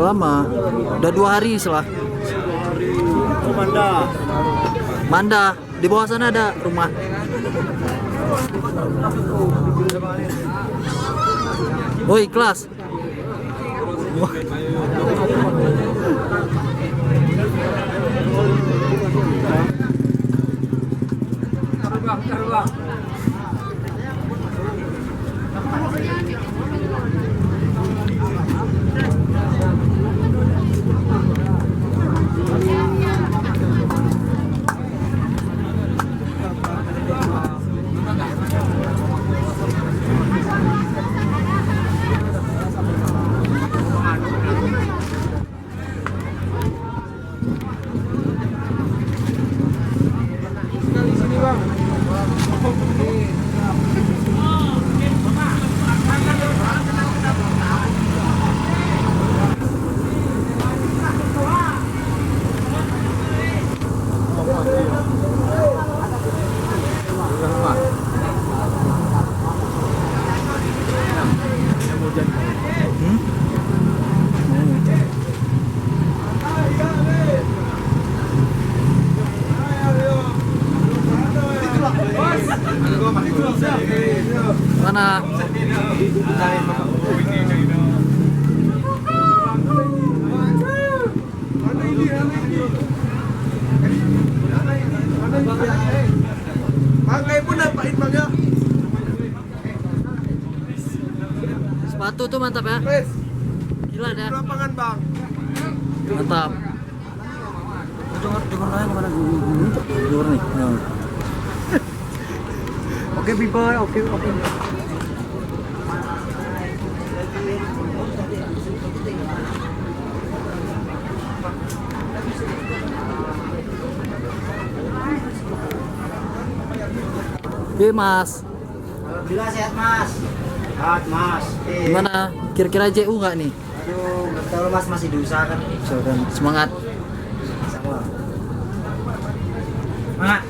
Udah lama. Udah 2 hari setelah. Manda. Manda. Di bawah sana ada rumah. Woi, kelas. Mana? Pakai pun nampain bang ya. Sepatu tuh mantap ya. Gila deh. Lapangan bang. Mantap. Dengar lain mana dengar nih. Oke people, oke. Mas. Alhamdulillah sehat mas. Sehat mas. Gimana? Kira-kira JU nggak nih? Aduh, nggak tahu mas, masih diusahakan. Semangat. Sama. Semangat.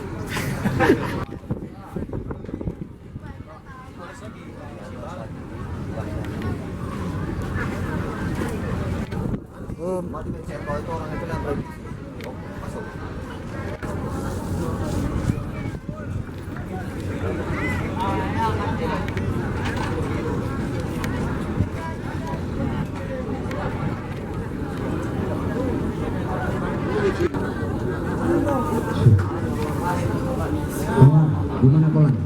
Mau dipencet kalau itu orang itu yang masuk. Gimana Polan?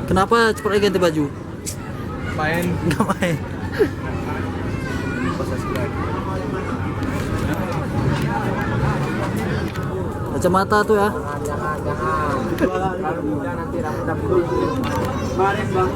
Kenapa cepat lagi ganti baju? Main. Nggak main. Kacamata tuh ya. Jangan. Kalau muda nanti rambutnya putih. Kemarin bang.